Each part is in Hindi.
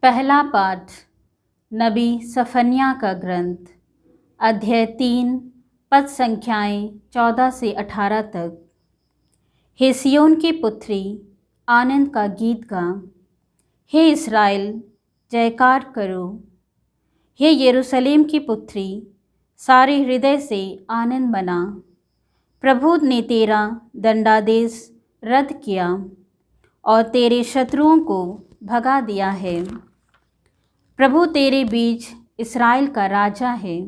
पहला पाठ नबी सफन्याह का ग्रंथ, अध्याय 3, पद संख्याएं 14 से 18 तक। हे सियोन की पुत्री, आनंद का गीत गा। हे इस्राएल, जयकार करो। हे यरूशलेम की पुत्री, सारे हृदय से आनंद मना। प्रभु ने तेरा दंडादेश रद्द किया और तेरे शत्रुओं को भगा दिया है। प्रभु तेरे बीच इस्राएल का राजा है।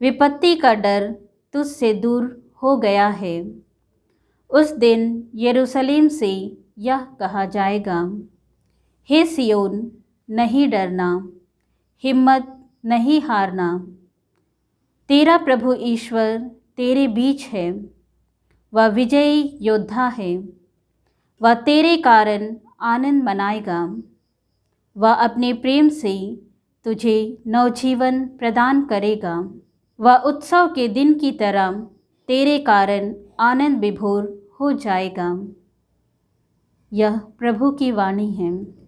विपत्ति का डर तुझसे दूर हो गया है। उस दिन यरूशलेम से यह कहा जाएगा, हे सियोन, नहीं डरना, हिम्मत नहीं हारना। तेरा प्रभु ईश्वर तेरे बीच है, वह विजयी योद्धा है। वह तेरे कारण आनंद मनाएगा। वह अपने प्रेम से तुझे नवजीवन प्रदान करेगा। वह उत्सव के दिन की तरह तेरे कारण आनंद विभोर हो जाएगा। यह प्रभु की वाणी है।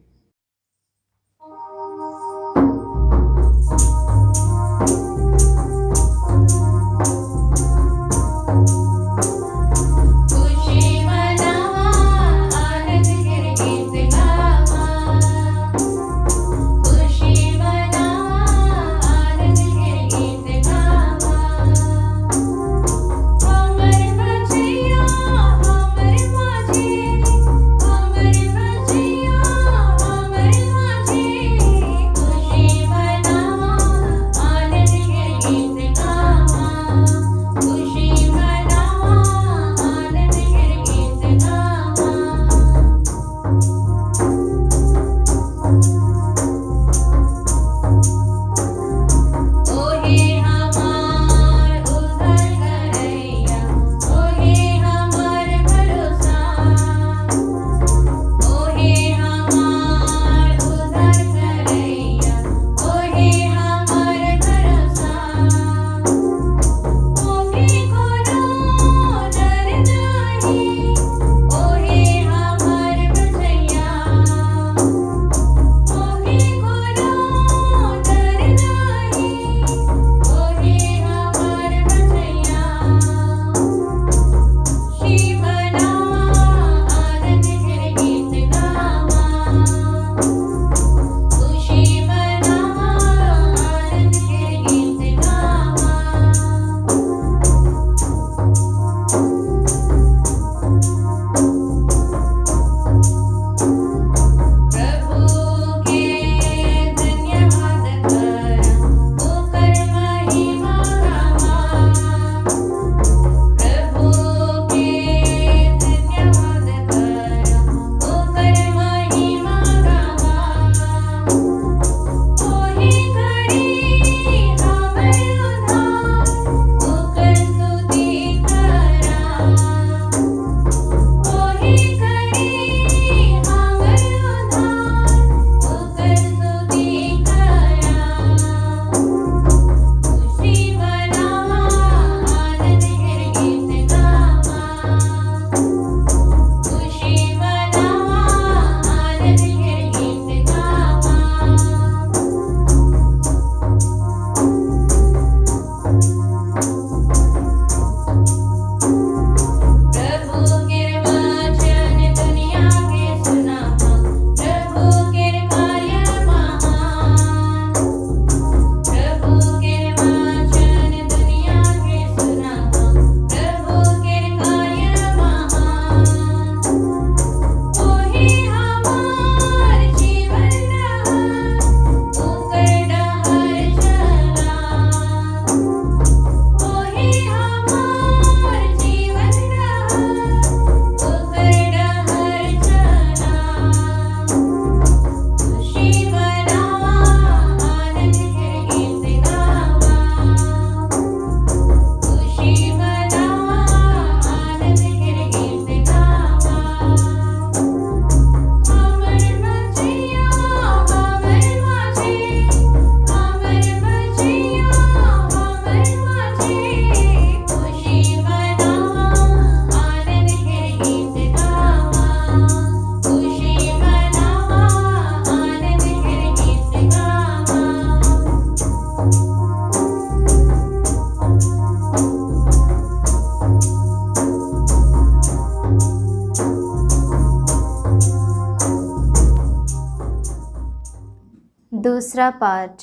दूसरा पाठ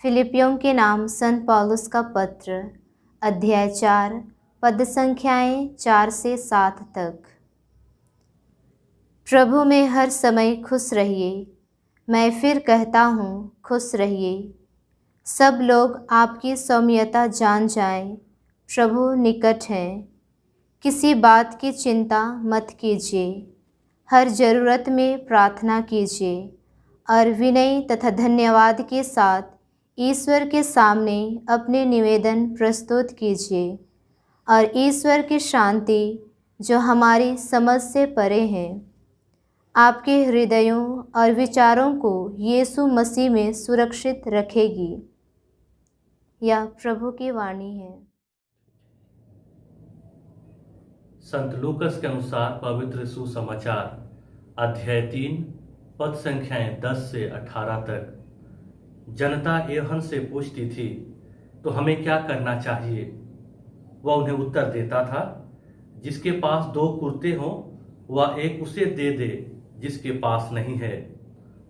फिलिपियों के नाम संत पौलुस का पत्र, अध्याय 4, पद संख्याएं 4 से 7 तक। प्रभु में हर समय खुश रहिए। मैं फिर कहता हूँ, खुश रहिए। सब लोग आपकी सौम्यता जान जाएं। प्रभु निकट है। किसी बात की चिंता मत कीजिए। हर ज़रूरत में प्रार्थना कीजिए और विनय तथा धन्यवाद के साथ ईश्वर के सामने अपने निवेदन प्रस्तुत कीजिए, और ईश्वर की शांति जो हमारी समझ से परे है, आपके हृदयों और विचारों को यीशु मसीह में सुरक्षित रखेगी। यह प्रभु की वाणी है। संत लूकस के अनुसार पवित्र सुसमाचार, अध्याय 3, पद संख्याएं 10 से 18 तक। जनता यूहन्ना से पूछती थी, तो हमें क्या करना चाहिए? वह उन्हें उत्तर देता था, जिसके पास 2 कुर्ते हों वह एक उसे दे दे जिसके पास नहीं है,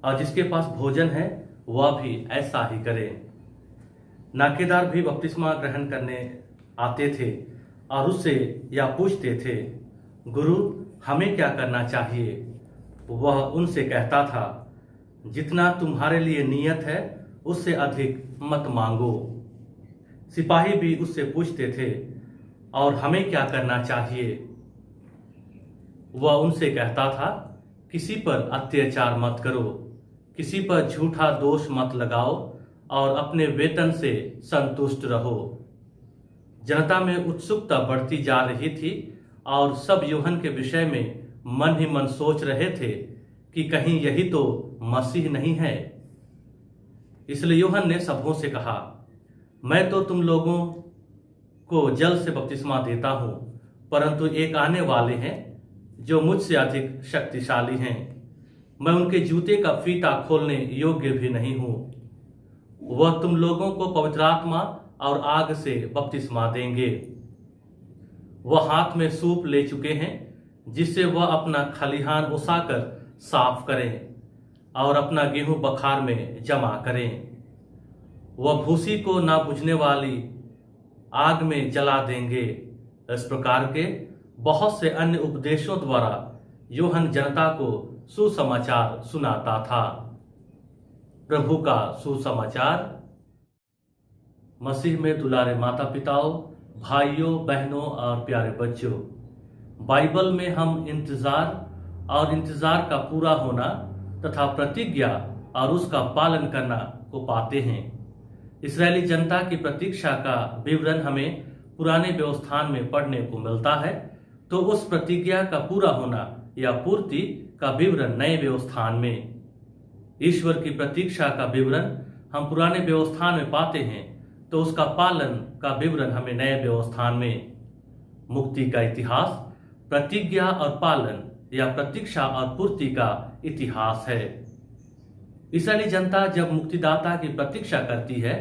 और जिसके पास भोजन है वह भी ऐसा ही करे। नाकेदार भी बपतिस्मा ग्रहण करने आते थे और उससे यह पूछते थे, गुरु हमें क्या करना चाहिए? वह उनसे कहता था, जितना तुम्हारे लिए नियत है उससे अधिक मत मांगो। सिपाही भी उससे पूछते थे, और हमें क्या करना चाहिए? वह उनसे कहता था, किसी पर अत्याचार मत करो, किसी पर झूठा दोष मत लगाओ, और अपने वेतन से संतुष्ट रहो। जनता में उत्सुकता बढ़ती जा रही थी और सब यूहन्ना के विषय में मन ही मन सोच रहे थे कि कहीं यही तो मसीह नहीं है। इसलिए यूहन्ना ने सबों से कहा, मैं तो तुम लोगों को जल से बपतिस्मा देता हूँ, परंतु एक आने वाले हैं जो मुझसे अधिक शक्तिशाली हैं। मैं उनके जूते का फीता खोलने योग्य भी नहीं हूँ। वह तुम लोगों को पवित्र आत्मा और आग से बपतिस्मा देंगे। वह हाथ में सूप ले चुके हैं, जिससे वह अपना खलिहान उसाकर साफ करें और अपना गेहूं बखार में जमा करें। वह भूसी को ना बुझने वाली आग में जला देंगे। इस प्रकार के बहुत से अन्य उपदेशों द्वारा यूहन्ना जनता को सुसमाचार सुनाता था। प्रभु का सुसमाचार। मसीह में दुलारे माता पिताओं, भाइयों, बहनों और प्यारे बच्चों, बाइबल में हम इंतजार का पूरा होना तथा प्रतिज्ञा और उसका पालन करना को पाते हैं। इस्राएली जनता की प्रतीक्षा का विवरण हमें पुराने व्यवस्थान में पढ़ने को मिलता है, तो उस प्रतिज्ञा का पूरा होना या पूर्ति का विवरण नए व्यवस्थान में। ईश्वर की प्रतीक्षा का विवरण हम पुराने व्यवस्थान में पाते हैं, तो उसका पालन का विवरण हमें नए व्यवस्थान में। मुक्ति का इतिहास प्रतिज्ञा और पालन या प्रतीक्षा और पूर्ति का इतिहास है। इस्राएली जनता जब मुक्तिदाता की प्रतीक्षा करती है,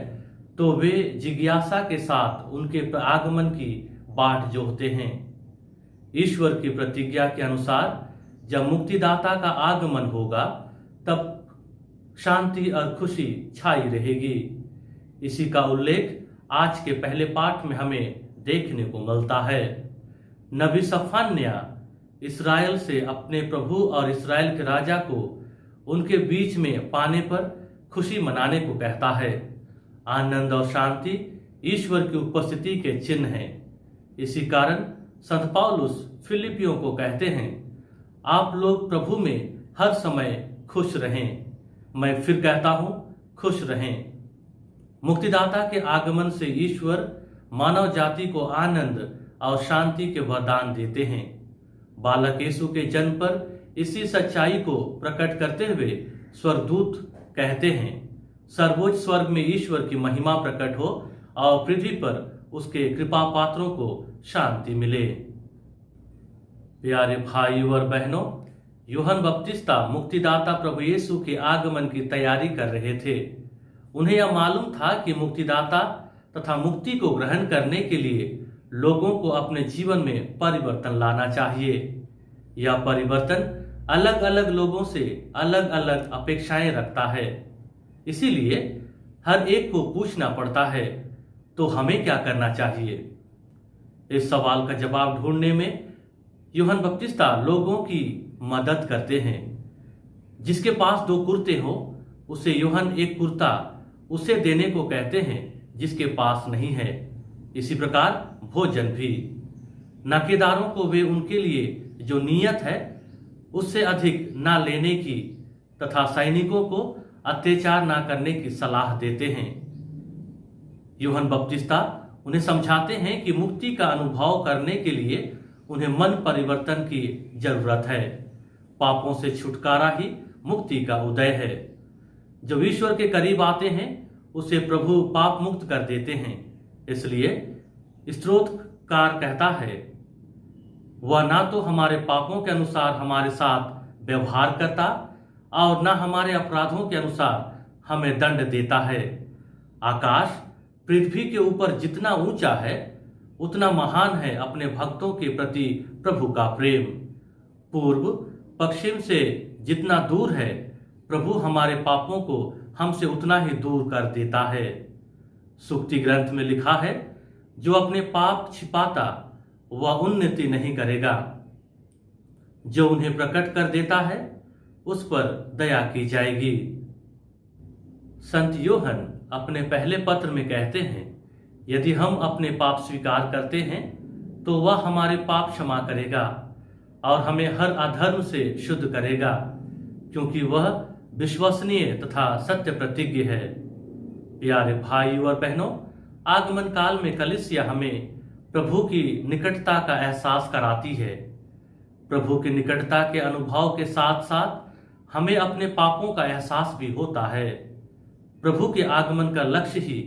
तो वे जिज्ञासा के साथ उनके आगमन की बाट जोहते हैं। ईश्वर की प्रतिज्ञा के अनुसार जब मुक्तिदाता का आगमन होगा, तब शांति और खुशी छाई रहेगी। इसी का उल्लेख आज के पहले पाठ में हमें देखने को मिलता है। नबी सफन्याह इस्राएल से अपने प्रभु और इस्राएल के राजा को उनके बीच में पाने पर खुशी मनाने को कहता है। आनंद और शांति ईश्वर की उपस्थिति के चिन्ह हैं। इसी कारण संत पौलुस फिलिपियों को कहते हैं, आप लोग प्रभु में हर समय खुश रहें। मैं फिर कहता हूं, खुश रहें। मुक्तिदाता के आगमन से ईश्वर मानव जाति को आनंद और शांति के वरदान देते हैं। बालक यीशु के जन्म पर इसी सच्चाई को प्रकट करते हुए स्वर्गदूत कहते हैं, सर्वोच्च स्वर्ग में ईश्वर की महिमा प्रकट हो और पृथ्वी पर उसके कृपा पात्रों को शांति मिले। प्यारे भाइयों और बहनों, यूहन्ना बपतिस्ता मुक्तिदाता प्रभु यीशु के आगमन की तैयारी कर रहे थे। उन्हें यह मालूम था कि मुक्तिदाता तथा मुक्ति को ग्रहण करने के लिए लोगों को अपने जीवन में परिवर्तन लाना चाहिए। यह परिवर्तन अलग अलग लोगों से अलग अलग अपेक्षाएं रखता है। इसीलिए हर एक को पूछना पड़ता है, तो हमें क्या करना चाहिए? इस सवाल का जवाब ढूंढने में यूहन्ना बपतिस्ता लोगों की मदद करते हैं। जिसके पास 2 कुर्ते हो उसे यूहन्ना एक कुर्ता उसे देने को कहते हैं जिसके पास नहीं है। इसी प्रकार भोजन भी नाकेदारों को वे उनके लिए जो नियत है उससे अधिक ना लेने की तथा सैनिकों को अत्याचार ना करने की सलाह देते हैं। यूहन्ना बपतिस्ता उन्हें समझाते हैं कि मुक्ति का अनुभव करने के लिए उन्हें मन परिवर्तन की जरूरत है। पापों से छुटकारा ही मुक्ति का उदय है। जो ईश्वर के करीब आते हैं उसे प्रभु पाप मुक्त कर देते हैं। इसलिए स्तोत्रकार कहता है, वह ना तो हमारे पापों के अनुसार हमारे साथ व्यवहार करता और ना हमारे अपराधों के अनुसार हमें दंड देता है। आकाश पृथ्वी के ऊपर जितना ऊंचा है उतना महान है अपने भक्तों के प्रति प्रभु का प्रेम। पूर्व पश्चिम से जितना दूर है प्रभु हमारे पापों को हमसे उतना ही दूर कर देता है। सुक्ति ग्रंथ में लिखा है, जो अपने पाप छिपाता वह उन्नति नहीं करेगा, जो उन्हें प्रकट कर देता है उस पर दया की जाएगी। संत यूहन्ना अपने पहले पत्र में कहते हैं, यदि हम अपने पाप स्वीकार करते हैं तो वह हमारे पाप क्षमा करेगा और हमें हर अधर्म से शुद्ध करेगा, क्योंकि वह विश्वसनीय तथा सत्य प्रतिज्ञ है। प्यारे भाई और बहनों, आगमन काल में कलीसिया हमें प्रभु की निकटता का एहसास कराती है। प्रभु की निकटता के अनुभव के साथ साथ हमें अपने पापों का एहसास भी होता है। प्रभु के आगमन का लक्ष्य ही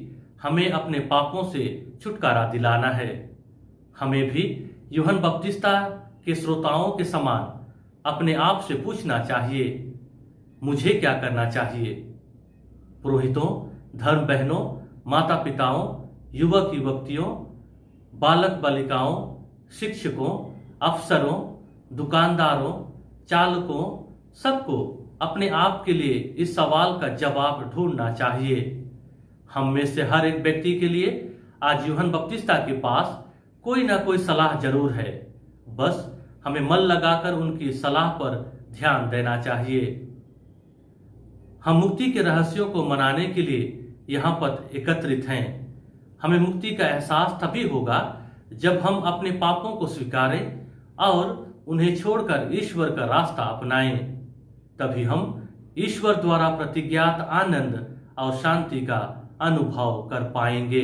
हमें अपने पापों से छुटकारा दिलाना है। हमें भी यूहन्ना बपतिस्ता के श्रोताओं के समान अपने आप से पूछना चाहिए, मुझे क्या करना चाहिए? पुरोहितों, धर्म बहनों, माता पिताओं, युवक युवतियों, बालक बालिकाओं, शिक्षकों, अफसरों, दुकानदारों, चालकों, सबको अपने आप के लिए इस सवाल का जवाब ढूंढना चाहिए। हम में से हर एक व्यक्ति के लिए आज यूहन्ना बपतिस्ता के पास कोई ना कोई सलाह जरूर है। बस हमें मन लगाकर उनकी सलाह पर ध्यान देना चाहिए। हम मुक्ति के रहस्यों को मनाने के लिए यहाँ पर एकत्रित हैं। हमें मुक्ति का एहसास तभी होगा जब हम अपने पापों को स्वीकारें और उन्हें छोड़कर ईश्वर का रास्ता अपनाएं। तभी हम ईश्वर द्वारा प्रतिज्ञात आनंद और शांति का अनुभव कर पाएंगे।